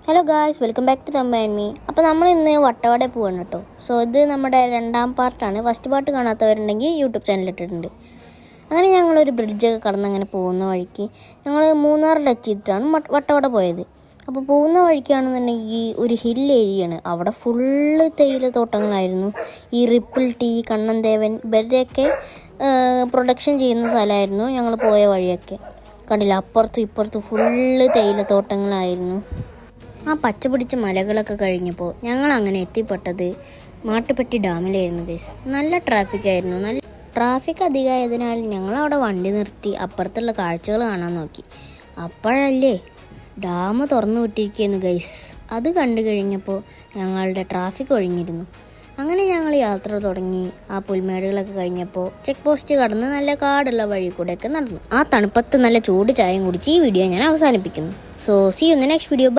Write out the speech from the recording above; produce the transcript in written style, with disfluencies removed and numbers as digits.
Hello guys, welcome back to Thampa and me. അപ്പോൾ നമ്മൾ ഇന്ന് വട്ടവട പോവാണ് കേട്ടോ. സോ ഇത് നമ്മുടെ രണ്ടാം പാർട്ടാണ്. ഫസ്റ്റ് പാർട്ട് കാണാത്തവരുണ്ടെങ്കിൽ യൂട്യൂബ് ചാനലിലിട്ടിട്ടുണ്ട്. അങ്ങനെ ഞങ്ങളൊരു ബ്രിഡ്ജൊക്കെ കടന്നങ്ങനെ പോകുന്ന വഴിക്ക് ഞങ്ങൾ മൂന്നാർ ടച്ച് ചെയ്തിട്ടാണ് വട്ടവട പോയത്. അപ്പോൾ പോകുന്ന വഴിക്കാണെന്നുണ്ടെങ്കിൽ ഒരു ഹിൽ ഏരിയയാണ്. അവിടെ ഫുള്ള് തേയില തോട്ടങ്ങളായിരുന്നു. ഈ റിപ്പിൾ ടീ, കണ്ണൻദേവൻ ഇവരുടെയൊക്കെ പ്രൊഡക്ഷൻ ചെയ്യുന്ന സ്ഥലമായിരുന്നു ഞങ്ങൾ പോയ വഴിയൊക്കെ. കണ്ടില്ല, അപ്പുറത്തും ഇപ്പുറത്തും ഫുള്ള് തേയില തോട്ടങ്ങളായിരുന്നു. ആ പച്ച പിടിച്ച മലകളൊക്കെ കഴിഞ്ഞപ്പോൾ ഞങ്ങൾ അങ്ങനെ എത്തിപ്പെട്ടത് മാട്ടുപ്പെട്ടി ഡാമിലായിരുന്നു ഗൈസ്. നല്ല ട്രാഫിക്കായിരുന്നു. നല്ല ട്രാഫിക് അധികമായതിനാൽ ഞങ്ങളവിടെ വണ്ടി നിർത്തി അപ്പുറത്തുള്ള കാഴ്ചകൾ കാണാൻ നോക്കി. അപ്പോഴല്ലേ ഡാം തുറന്നു വിട്ടിരിക്കുന്നു ഗൈസ്. അത് കണ്ടു കഴിഞ്ഞപ്പോൾ ഞങ്ങളുടെ ട്രാഫിക് ഒഴിഞ്ഞിരുന്നു. അങ്ങനെ ഞങ്ങൾ യാത്ര തുടങ്ങി. ആ പുൽമേടുകളൊക്കെ കഴിഞ്ഞപ്പോൾ ചെക്ക് പോസ്റ്റ് കടന്ന് നല്ല കാടുള്ള വഴി കൂടെയൊക്കെ നടന്നു. ആ തണുപ്പത്ത് നല്ല ചൂട് ചായയും കുടിച്ച് ഈ വീഡിയോ ഞാൻ അവസാനിപ്പിക്കുന്നു. So see you in the next video.